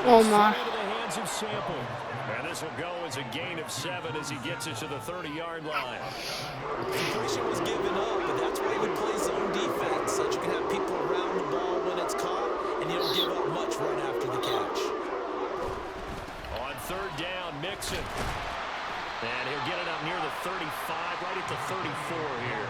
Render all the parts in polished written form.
Oh my. Into the hands of Sample. And this will go as a gain of 7 as he gets it to the 30-yard line. Completion was given up, but that's why you play zone defense, so that you can have people around the ball when it's caught, and you don't give up much right after the catch. On third down, Mixon. And he'll get it up near the 35, right at the 34 here.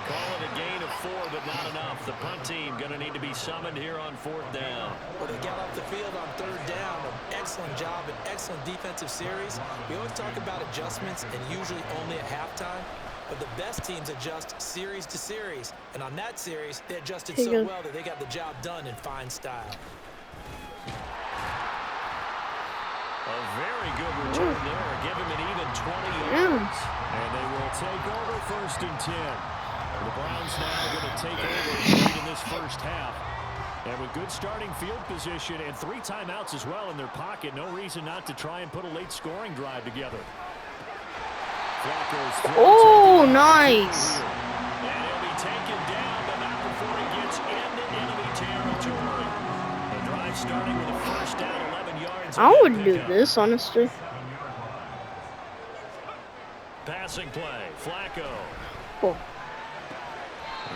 Call it a gain of 4, but not enough. The punt team going to need to be summoned here on fourth down. Well, they got off the field on third down. An excellent job, an excellent defensive series. We always talk about adjustments, and usually only at halftime. But the best teams adjust series to series. And on that series, they adjusted so well that they got the job done in fine style. A very good return there. Give him an even 20 yards. And they will take over first and 10. The Browns now going to take over late in this first half. And with good starting field position and 3 timeouts as well in their pocket, no reason not to try and put a late scoring drive together. Oh, nice. And he'll be taken down, but not before he gets into enemy territory. The drive starting with a first down, 11 yards. I would do this, honestly. Passing play, Flacco. Cool.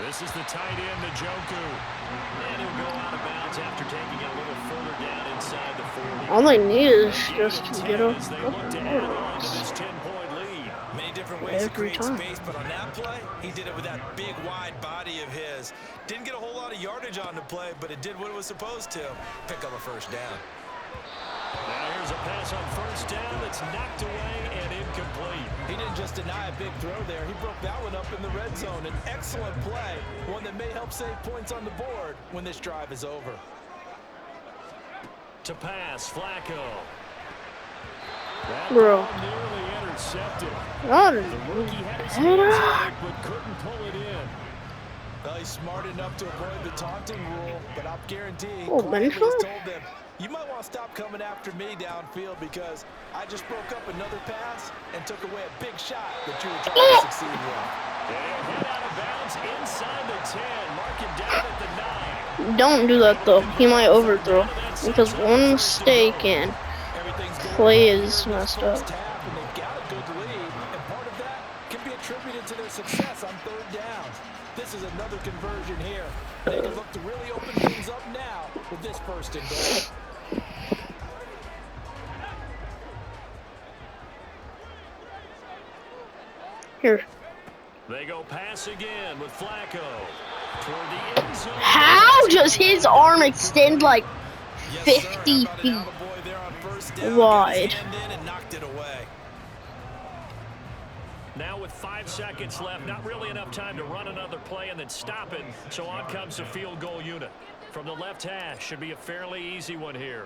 This is the tight end, Njoku. And he'll go out of bounds after taking it a little further down inside the 40. All I need is just to get up As they look to add on to this 10-point lead. Many different ways to every create time. space, but on that play, he did it with that big, wide body of his. Didn't get a whole lot of yardage on the play, but it did what it was supposed to. Pick up a first down. Now here's a pass on first down that's knocked away and incomplete. He didn't just deny a big throw there. He broke that one up in the red zone. An excellent play, one that may help save points on the board when this drive is over. To pass, Flacco. That Bro. ball nearly intercepted. Oh, The rookie had his hands on it, but couldn't pull it in. Well, he's smart enough to avoid the taunting rule, but I'll guarantee Oh, Cleveland has Benfield? told them, you might want to stop coming after me downfield because I just broke up another pass and took away a big shot that you were trying to succeed with. They'll head out of bounds inside the 10. Mark him down at the 9. don't do that though. He might overthrow. Because one mistake and play is messed up. And they've got a good lead, and part of that can be attributed to their success on third down. This is another conversion here. They can look to really open things up now with this first and goal. Here. They go pass again with Flacco. Toward the end zone. How does his arm extend like 50 feet wide? Now with 5 seconds left, not really enough time to run another play and then stop it. So on comes the field goal unit. From the left hash, should be a fairly easy one here.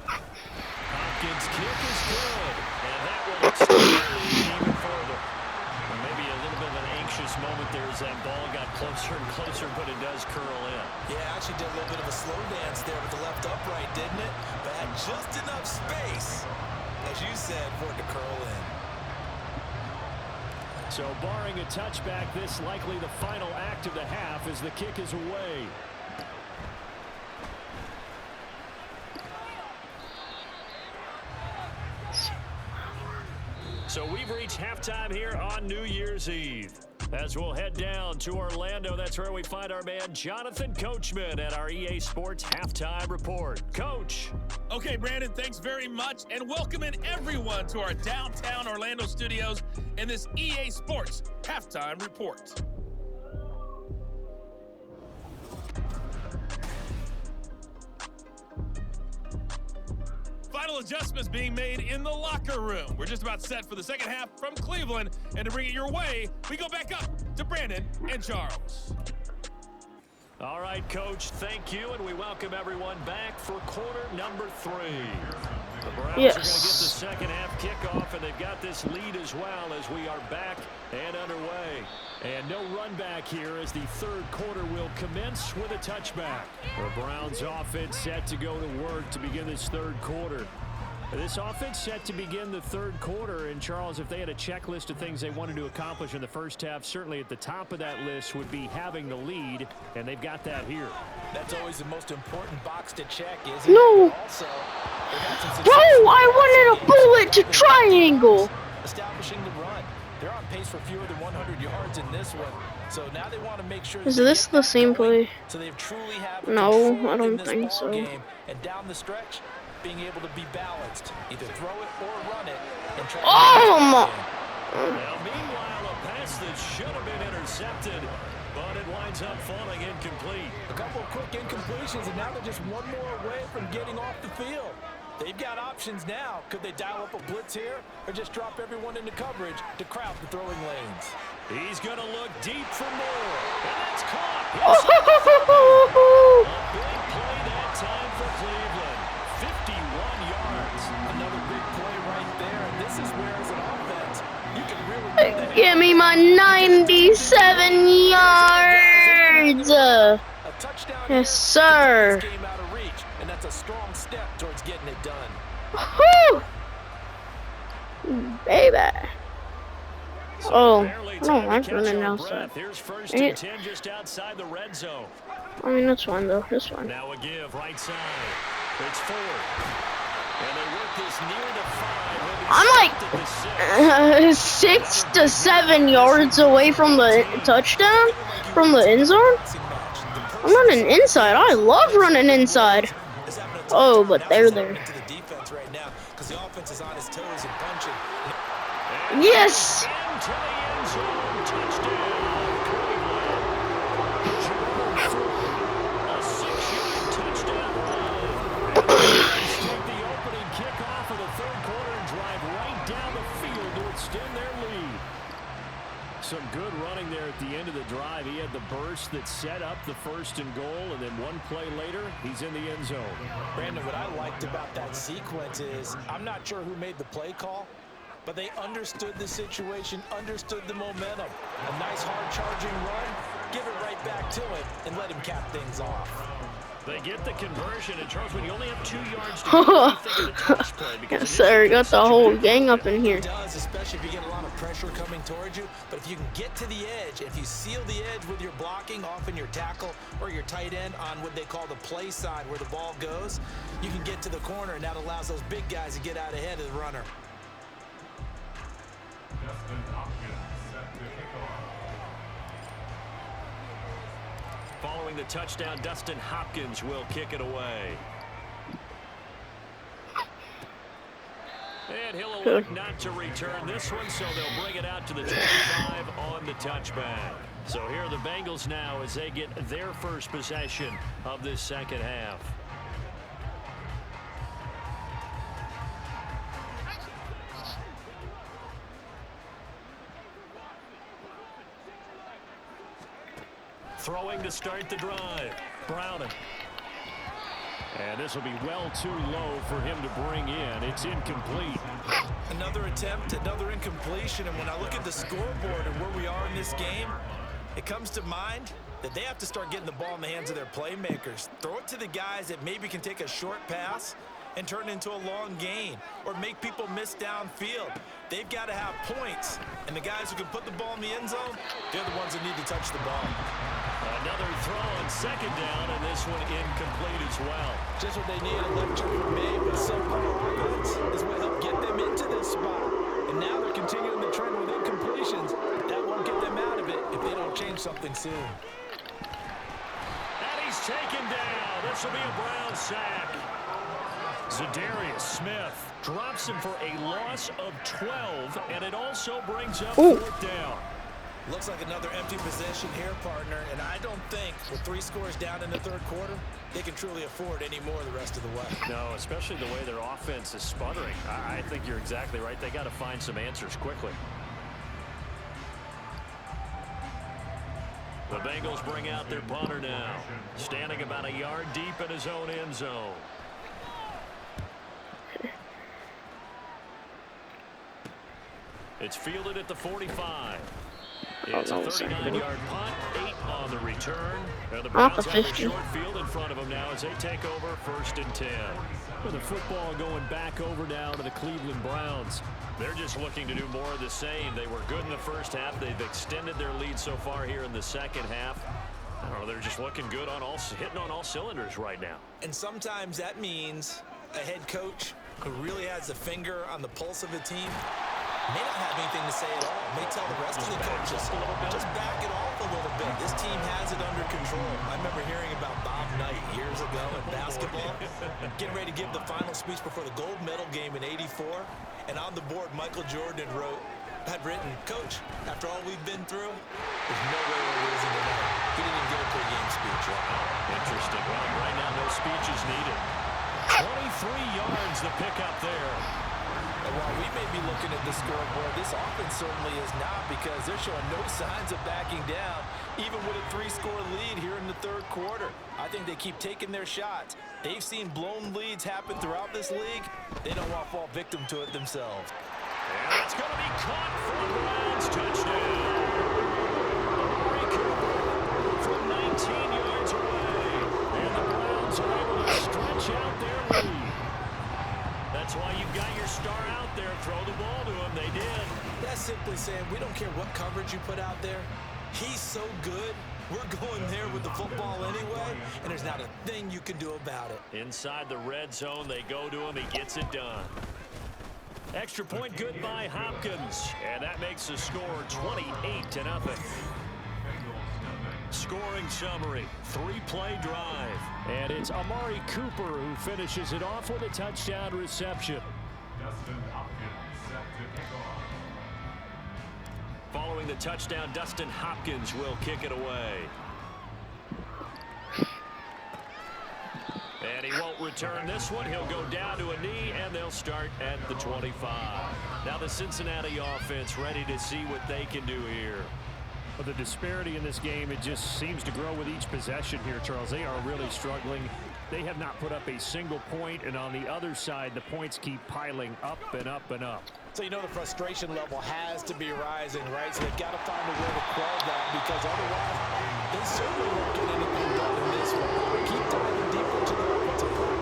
Hopkins' kick is good. And that will extend the lead even further. And maybe a little bit of an anxious moment there as that ball got closer and closer, but it does curl in. Yeah, actually did a little bit of a slow dance there with the left upright, didn't it? But had just enough space, as you said, for it to curl in. So barring a touchback, this likely the final act of the half as the kick is away. So we've reached halftime here on New Year's Eve. As we'll head down to Orlando, that's where we find our man Jonathan Coachman at our EA Sports Halftime Report. Coach. Okay, Brandon, thanks very much, and welcoming everyone to our downtown Orlando studios in this EA Sports Halftime Report. Final adjustments being made in the locker room. We're just about set for the second half from Cleveland, and to bring it your way, we go back up to Brandon and Charles. All right, Coach, thank you, and we welcome everyone back for quarter number 3. The Browns are going to get the second half kickoff, and they've got this lead as well as we are back and underway. And no run back here as the third quarter will commence with a touchback. The Browns offense set to go to work to begin this third quarter. This offense set to begin the third quarter. And, Charles, if they had a checklist of things they wanted to accomplish in the first half, certainly at the top of that list would be having the lead, and they've got that here. That's always the most important box to check, isn't it? No! Also, I wanted a bullet to triangle! Establishing the run. They're on pace for fewer than 100 yards in this one. So now they want to make sure Is this the same play? So they truly have No, I don't think so. Game. And down the stretch, being able to be balanced, either throw it or run it, and try Now, meanwhile, a pass that should have been intercepted, but it winds up falling incomplete. A couple of quick incompletions, and now they're just one more away from getting off the field. They've got options now. Could they dial up a blitz here or just drop everyone into coverage to crowd the throwing lanes? He's going to look deep for more, and that's caught. Oh, A big play that time for Cleveland. 51 yards. Another big play right there. And this is where, as an offense, you can really give me my 97 yards. a touchdown. Yes, sir. Game out of reach, and that's a strong step towards getting it done. Woo! Baby. Oh, I don't like running outside. Here's first and 10 just outside the red zone. I mean, that's fine, though. That's fine. Now a give right side. It's 4. And they work this near the 5. I'm like 6 to 7 yards away from the touchdown, from the end zone. I'm running inside. I love running inside. Oh, but they're there. Yes! Some good running there at the end of the drive. He had the burst that set up the first and goal, and then one play later, he's in the end zone. Brandon, what I liked about that sequence is I'm not sure who made the play call, but they understood the situation, understood the momentum. A nice hard-charging run, give it right back to him, and let him cap things off. They get the conversion, and Charles, when you only have 2 yards to go, Yes, sir. Got the whole gang up in here. It does, especially if you get a lot of pressure coming towards you. But if you can get to the edge, if you seal the edge with your blocking, often your tackle or your tight end on what they call the play side where the ball goes, you can get to the corner, and that allows those big guys to get out ahead of the runner. Following the touchdown, Dustin Hopkins will kick it away. And he'll elect not to return this one, so they'll bring it out to the 25 on the touchback. So here are the Bengals now as they get their first possession of this second half. Throwing to start the drive. Browning. And this will be well too low for him to bring in. It's incomplete. Another attempt, another incompletion. And when I look at the scoreboard and where we are in this game, it comes to mind that they have to start getting the ball in the hands of their playmakers. Throw it to the guys that maybe can take a short pass and turn it into a long gain or make people miss downfield. They've got to have points. And the guys who can put the ball in the end zone, they're the ones that need to touch the ball. Another throw on second down, and this one incomplete as well. Just what they need, a left turn from May with some offense is what helped get them into this spot. And now they're continuing the trend with incompletions. That won't get them out of it if they don't change something soon. And he's taken down. This will be a Brown sack. Za'Darius Smith drops him for a loss of 12, and it also brings up fourth down. Looks like another empty possession here, partner, and I don't think with 3 scores down in the third quarter, they can truly afford any more the rest of the way. No, especially the way their offense is sputtering. I think you're exactly right. They got to find some answers quickly. The Bengals bring out their punter now, standing about a yard deep in his own end zone. It's fielded at the 45. It's a 39-yard punt, 8 on the return. And the Not the Browns have a 50. short field in front of them now as they take over 1st and 10. With the football going back over now to the Cleveland Browns. They're just looking to do more of the same. They were good in the first half. They've extended their lead so far here in the second half. I don't know, they're just looking good on hitting on all cylinders right now. And sometimes that means a head coach who really has a finger on the pulse of a team may not have anything to say at all. May tell the rest of the coaches, just back it off a little bit. This team has it under control. I remember hearing about Bob Knight years ago in basketball, getting ready to give the final speech before the gold medal game in '84. And on the board, Michael Jordan had written, "Coach, after all we've been through, there's no way we're losing tonight." He didn't even give a pregame speech. Wow, interesting. Well, right now, no speech is needed. 23 yards the pickup there. And while we may be looking at the scoreboard, this offense certainly is not, because they're showing no signs of backing down, even with a 3-score lead here in the third quarter. I think they keep taking their shots. They've seen blown leads happen throughout this league. They don't want to fall victim to it themselves. And it's going to be caught for a Browns touchdown. Amari Cooper from 19 yards away. And the Browns are able to stretch out their lead. That's why you've got your star out there. Throw the ball to him. They did. That's simply saying we don't care what coverage you put out there. He's so good. We're going there with the football anyway, and there's not a thing you can do about it. Inside the red zone, they go to him. He gets it done. Extra point good by Hopkins. And that makes the score 28-0. Scoring summary, 3-play drive. And it's Amari Cooper who finishes it off with a touchdown reception. Following the touchdown, Dustin Hopkins will kick it away. And he won't return this one. He'll go down to a knee, and they'll start at the 25. Now the Cincinnati offense ready to see what they can do here. But the disparity in this game, it just seems to grow with each possession here, Charles. They are really struggling. They have not put up a single point, and on the other side, the points keep piling up and up and up. So you know the frustration level has to be rising, right? So they've got to find a way to quell that, because otherwise they certainly won't get anything done in this one. Keep diving deeper into the offensive play.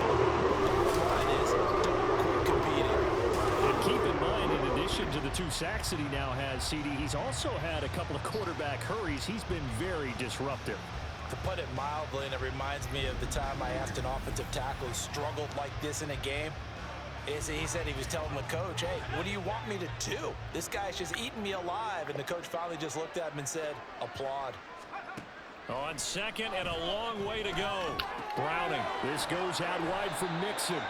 The line is, don't quit competing. And keep in mind, in addition to the 2 sacks that he now has, CD, he's also had a couple of quarterback hurries. He's been very disruptive. To put it mildly, and it reminds me of the time I asked an offensive tackle who struggled like this in a game. He said he was telling the coach, "Hey, what do you want me to do? This guy's just eating me alive." And the coach finally just looked at him and said, "Applaud." On second and a long way to go. Browning. This goes out wide from Nixon.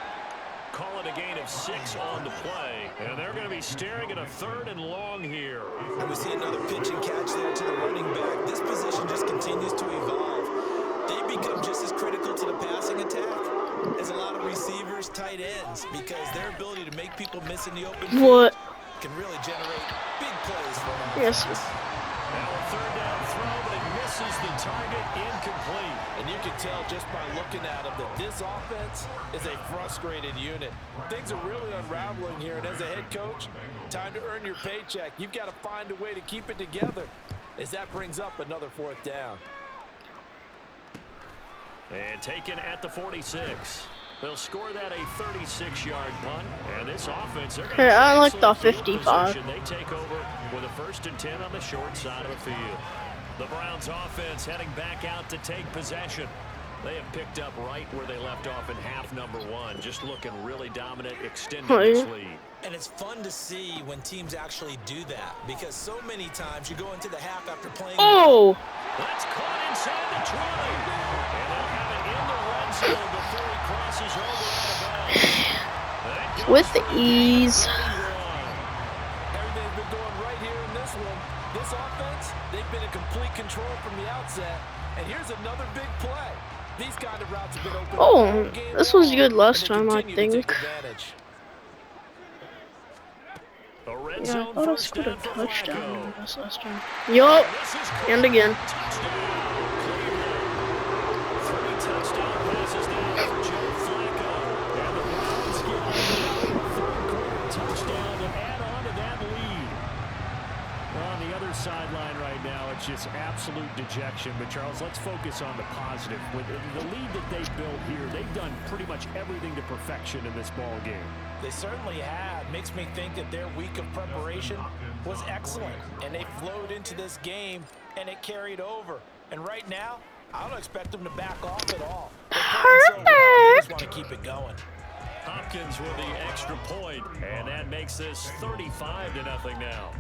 Call it a gain of 6 on the play. And they're going to be staring at a 3rd and long here. And we see another pitch and catch there to the running back. This position just continues to evolve. They become just as critical to the passing attack as a lot of receivers, tight ends, because their ability to make people miss in the open field can really generate big plays for them. Yes. Now a 3rd down throw, but it misses the target, incomplete. And you can tell just by looking at them that this offense is a frustrated unit. Things are really unraveling here, and as a head coach, time to earn your paycheck. You've got to find a way to keep it together, as that brings up another 4th down. And taken at the 46. They'll score that a 36-yard punt. And this offense, they're Hey, I like the excellent field 55. position. They take over with a 1st and 10 on the short side of the field. The Browns offense heading back out to take possession. They have picked up right where they left off in half number 1. Just looking really dominant, extending this lead. And it's fun to see when teams actually do that, because so many times you go into the half after playing. Oh! That's caught inside the 20. And they'll have it in the red zone before he crosses over out of bounds. With ease. Everything's been going right here in this one. This offense, they've been in complete control from the outset. And here's another big play. These kind of routes have been open. Oh, this was good last time, I think. Yeah, I thought I scored a touchdown on this last time. Yup, and again. Sideline right now, it's just absolutely absolute dejection. But, Charles, let's focus on the positive. With the lead that they've built here, they've done pretty much everything to perfection in this ball game. They certainly have. Makes me think that their week of preparation was excellent. And they flowed into this game, and it carried over. And right now, I don't expect them to back off at all. They just want to keep it going. Hopkins with the extra point, and that makes this 35-0 now.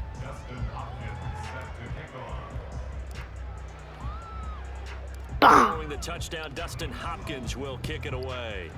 Following the touchdown, Dustin Hopkins will kick it away.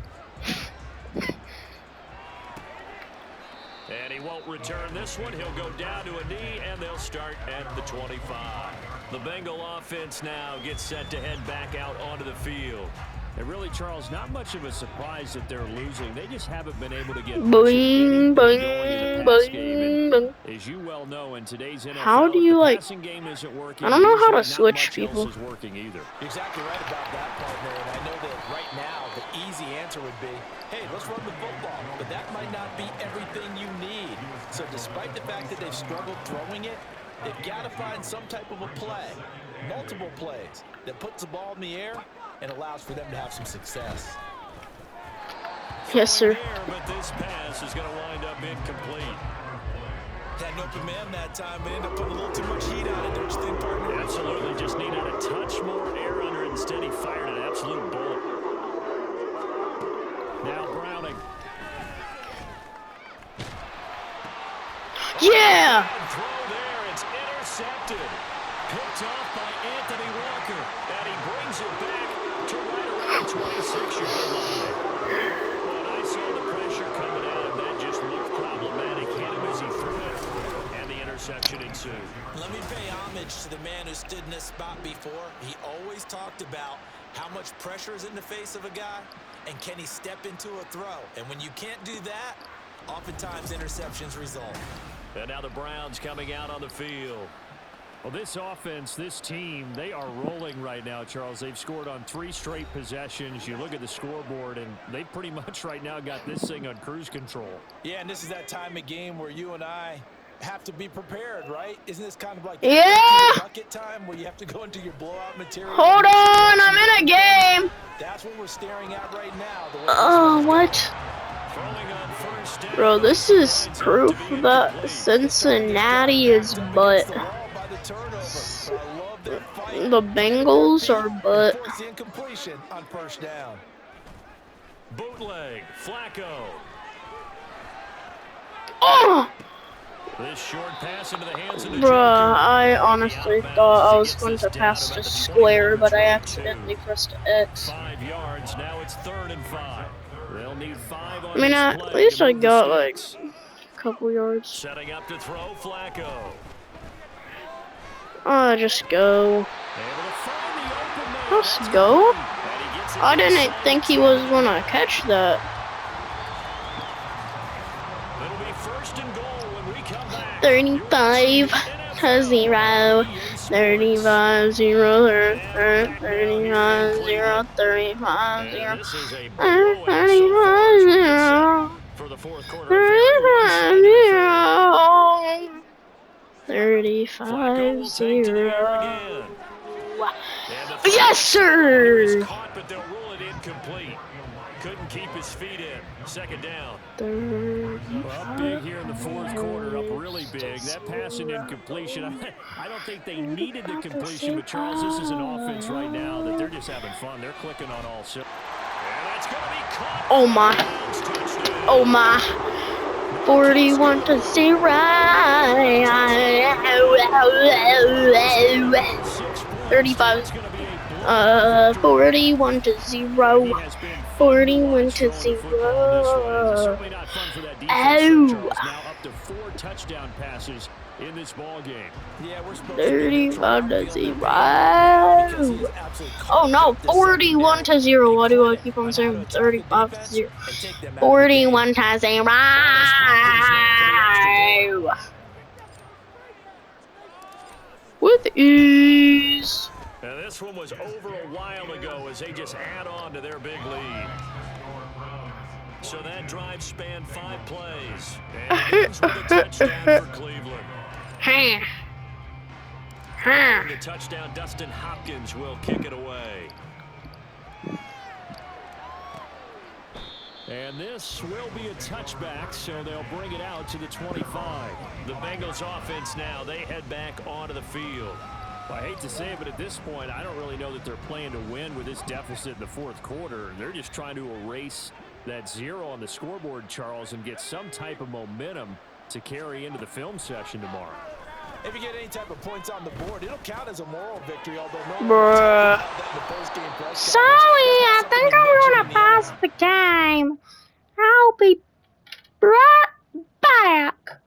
And he won't return this one. He'll go down to a knee, and they'll start at the 25. The Bengal offense now gets set to head back out onto the field. And really, Charles, not much of a surprise that they're losing. They just haven't been able to get Boing, boing, boing. As you well know, in today's NFL, How do you, like, passing game isn't working, I don't know how to not switch much people. else is working either. You're exactly right about that, partner. And I know that right now, the easy answer would be, hey, let's run the football. But that might not be everything you need. So despite the fact that they've struggled throwing it, they've got to find some type of a play, multiple plays, that puts the ball in the air and allows for them to have some success. Yes, sir. But this pass is going to wind up incomplete. Had an open man that time, but ended up putting a little too much heat on it, don't you think, partner? Absolutely, just needed a touch more air under it. Instead, he fired an absolute bullet. Now Browning. Yeah! Throw there, it's intercepted. Picked off by Anthony Walker, and he brings it back to right around 26-yard line. When I saw the pressure coming at him, that just looked problematic. Hit him as he threw it, and the interception ensued. Let me pay homage to the man who stood in this spot before. He always talked about how much pressure is in the face of a guy, and can he step into a throw? And when you can't do that, oftentimes interceptions result. And now the Browns coming out on the field. Well, this offense, this team, they are rolling right now, Charles. They've scored on 3 straight possessions. You look at the scoreboard, and they pretty much right now got this thing on cruise control. Yeah, and this is that time of game where you and I have to be prepared, right? Isn't this kind of like bucket time where you have to go into your blowout material? Hold on, I'm in a game. That's what we're staring at right now. Oh, what? Bro, this is proof that Cincinnati is butt. The Bengals are butt. Incompletion on first down. Bootleg, Flacco. Oh! This short pass into the hands of the Bruh, I honestly thought I was going to pass to square, but I accidentally pressed X. 5 yards, now it's 3rd and 5. They'll need 5 on I mean, at least I got like a couple yards. Setting up to throw, Flacco. Just go. Let's go. I didn't think he was gonna catch that. It'll be 1st and goal when we come back. 35-0. 35-0. 35-0. 35-0. 35-0. For the 4th quarter. 35-0. 35-0. Yes, sir. Caught, but they'll rule it incomplete. Couldn't keep his feet in. 2nd down. Up big here in the 4th quarter, up really big. That pass and incompletion, I don't think they needed the completion, but Charles, this is an offense right now that they're just having fun. They're clicking on all cylinders. And that's going to be caught. Oh my. Oh my. 41-0. 35. 41-0. 41-0. Ow. Now up to 4 touchdown passes in this ball game. 35-0. Oh no, 41-0. Why do I keep on saying 35-0? 41-0. With ease. And this one was over a while ago as they just add on to their big lead. So that drive spanned 5 plays. And it ends with a touchdown for Cleveland. And the touchdown, Dustin Hopkins will kick it away. And this will be a touchback, so they'll bring it out to the 25. The Bengals offense now, they head back onto the field. Well, I hate to say it, but at this point, I don't really know that they're playing to win with this deficit in the fourth quarter. They're just trying to erase that 0 on the scoreboard, Charles, and get some type of momentum to carry into the film session tomorrow. If you get any type of points on the board, it'll count as a moral victory, although Bruh. Sorry, I think I'm gonna pass the game. I'll be right back.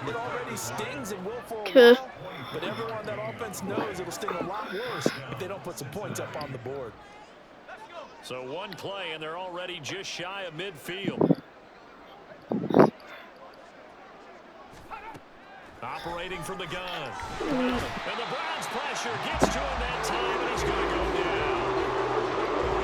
It already stings and will for a Okay. while, but everyone on that offense knows it'll sting a lot worse if they don't put some points up on the board. So one play, and they're already just shy of midfield. Operating from the gun. And the Browns pressure gets to him that time, and he's going to go down.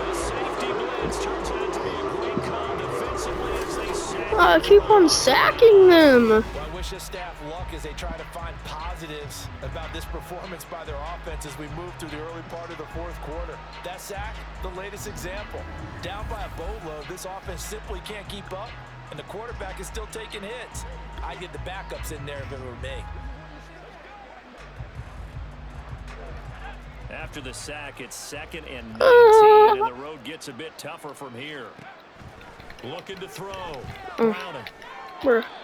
The safety blitz turns out to be a great call defensively as they sack. I keep on sacking them. Well, I wish this staff luck as they try to find positives about this performance by their offense as we move through the early part of the fourth quarter. That sack, the latest example. Down by a boatload, this offense simply can't keep up, and the quarterback is still taking hits. I'd get the backups in there if it were me. After the sack, it's 2nd and 19, and the road gets a bit tougher from here. Looking to throw. Browning.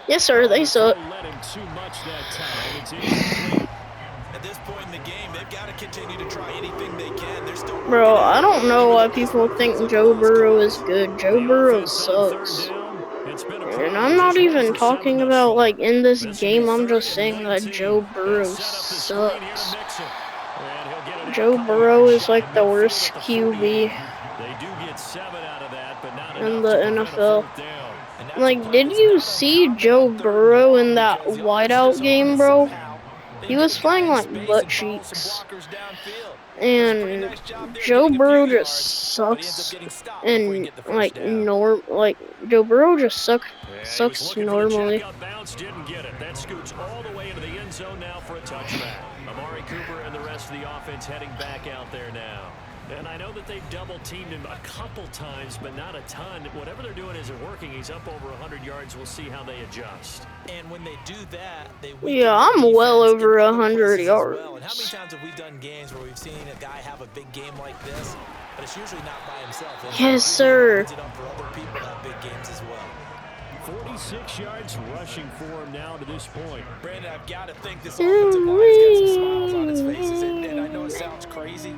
Yes, sir, they suck. Let him too much that time. It's incomplete. At this point in the game, they've got to continue to try anything they can. They're still Bro, I don't know why people think Joe Burrow is good. Joe Burrow sucks. And I'm not even talking about, like, in this game. I'm just saying that Joe Burrow sucks. Joe Burrow is, like, the worst QB in the NFL. Like, did you see Joe Burrow in that whiteout game, bro? He was playing, like, butt cheeks. And Joe Burrow just sucks. And, like, Joe Burrow just sucks normally. Didn't get it. That scoots all the way into the end zone now for a touchback. Amari Cooper and the rest of the offense heading back out there now. And I know that they've double-teamed him a couple times, but not a ton. Whatever they're doing isn't working. He's up over 100 yards. We'll see how they adjust. And when they do that, yeah, I'm well over 100 yards. Well. And how many times have we done games where we've seen a guy have a big game like this, but it's usually not by himself. Yes, sir. It up for other people to have big games as well. 46 yards rushing for him now to this point. Brandon, I've got to think this offensive line's got some smiles on its faces, and I know it sounds crazy,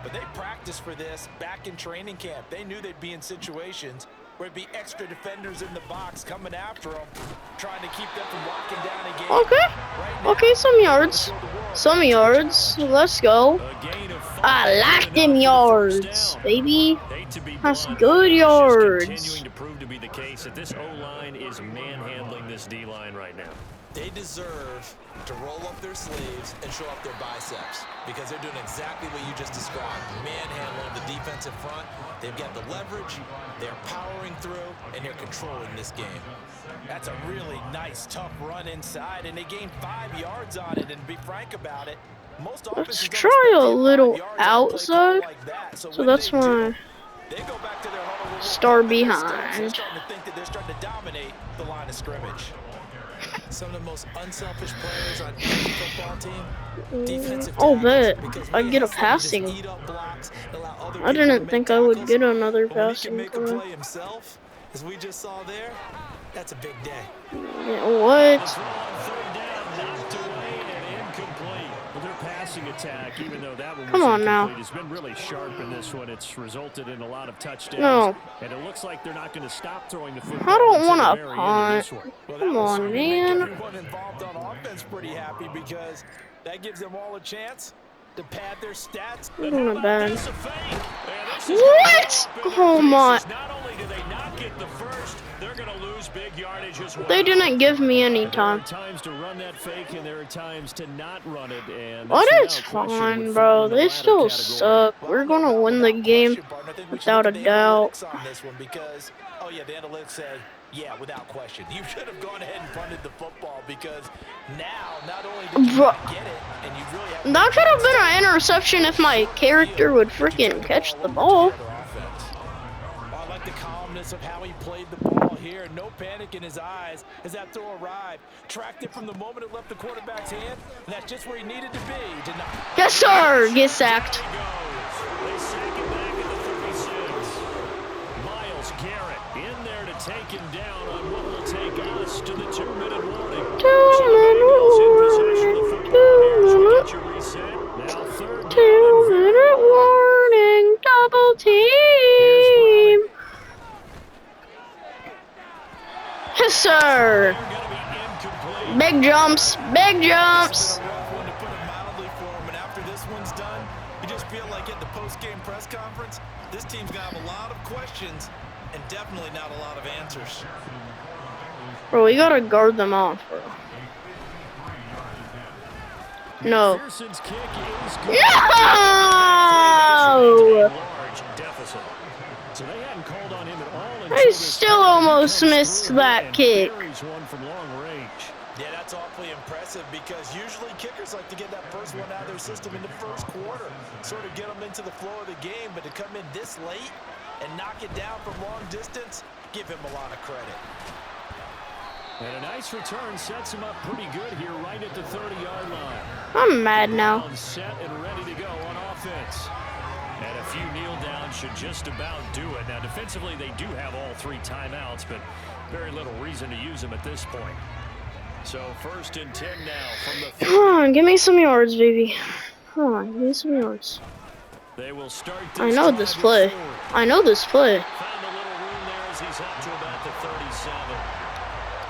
but they practiced for this back in training camp. They knew they'd be in situations where it'd be extra defenders in the box coming after them, trying to keep them from locking down a game. Okay. Okay, some yards. Some yards. Let's go. I like them yards, baby. That's good yards. Continuing to prove to be the case that this O-line is manhandling this D-line right now. They deserve to roll up their sleeves and show up their biceps because they're doing exactly what you just described. Manhandling the defensive front. They've got the leverage, they're powering through, and they're controlling this game. That's a really nice, tough run inside, and they gained 5 yards on it. And to be frank about it, most let's try a little outside. So that's why star behind. They're starting to dominate the line of scrimmage. Some of the most unselfish players on any football team. Defensive I'll bet I'd get a passing. I didn't think I would get another passing play. Himself, as we just saw there, that's a big day. Yeah, what? Attack, even though that one was come on now. It's been really sharp in this one. It's resulted in a lot of touchdowns. No. And it looks like they're not going to stop throwing the football. I don't want to punt. Come on, man. Everyone involved on offense pretty happy because that gives them all a chance to pad their stats. We're doing a bad. What? Oh my. Not only do they not get the first, they're going to lose big yardage as well. They didn't give me any time. There are times to run that fake and there are times to not run it. And but it's fine, bro. They still suck. We're going to win the game without a doubt. Oh yeah, the analytics say, yeah, without question. You should have gone ahead and punted the football because now not only did you get it, and you really have that could have been an interception if my character would freaking catch the ball. I like the calmness of how he played the ball here. No panic in his eyes as that throw arrived. Tracked it from the moment it left the quarterback's hand, and that's just where he needed to be. Yes, sir. Get sacked. They sack him back at the 36. Myles Garrett in there to take him down on what will take us to the 2-minute warning. 2-minute warning. 2-minute warning. Double team. Yes, sir. Big jumps. Big jumps. After this one's done, you just feel like at the post-game press conference, this team's gonna have a lot of questions and definitely not a lot of answers. Bro, we gotta guard them off, bro. No. No! I still almost missed that kick. Yeah, that's awfully impressive because usually kickers like to get that first one out of their system in the first quarter, sort of get them into the flow of the game, but to come in this late and knock it down from long distance, give him a lot of credit. And a nice return sets him up pretty good here right at the 30-yard line. I'm mad now. Set and ready to go on offense. And a few kneel downs should just about do it. Now, defensively, they do have all 3 timeouts, but very little reason to use them at this point. So, 1st and 10 now from the... Come on, give me some yards, baby. Come on, give me some yards. They will start I know this play. I know this play. Found a little room there as he's up to about the 37.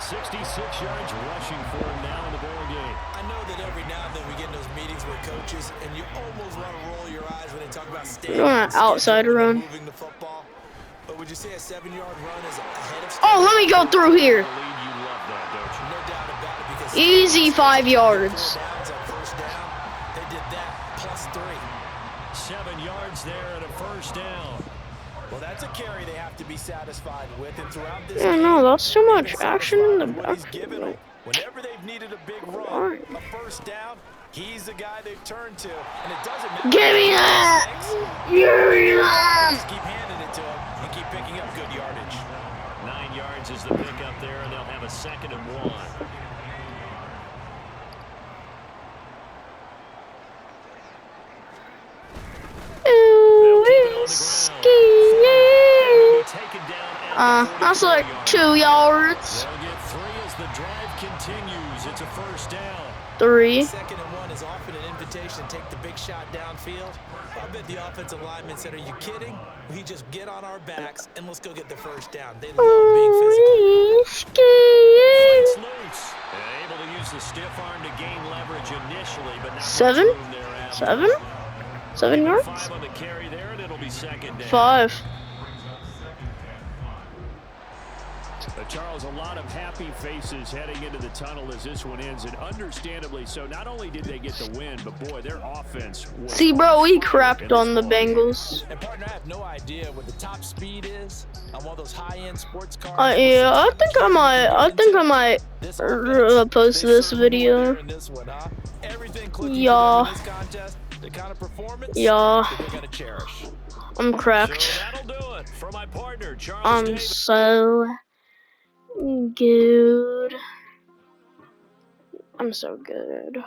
66 yards rushing for him now in the ball game. I know that every now and then we get in those meetings with coaches, and you almost want to roll your eyes when they talk about staying outside run. Moving the football. But would you say a 7-yard run is ahead of? Oh, let me go through here. You love that, don't you? No doubt about it, because easy 5 yards. First down, they did that plus 3. 7 yards there and a first down. Well, that's a carry they have to be satisfied with, and throughout this yeah, game, no, that's too much action in the back. Whenever they've needed a big run, a first down, he's the guy they've turned to, and it doesn't matter. Give me that! Give me that! Just keep handing it to him and keep picking up good yardage. 9 yards is the pickup there, and they'll have a 2nd and 1. That's like 2 yards. They'll get 3 as the drive continues. It's a first down. 3. 2nd and 1 is often an invitation to take the big shot downfield. I bet the offensive linemen said, "Are you kidding? We just get on our backs and let's go get the first down." They love being physical. Loose. Able to use the stiff arm to gain leverage initially, but not 7? 7? 7 yards? 5 on the carry there, and it'll be 2nd down. 5. Charles, a lot of happy faces heading into the tunnel as this one ends, and understandably so. Not only did they get the win, but boy, their offense was. See, bro, we crapped on the Bengals. And partner, I have no idea what the top speed is on one of those high-end sports cars. Yeah, I think I might post this video. Yeah. Yeah. I'm cracked. So that'll do it for my partner, Charles I'm Davis. so good. I'm so good.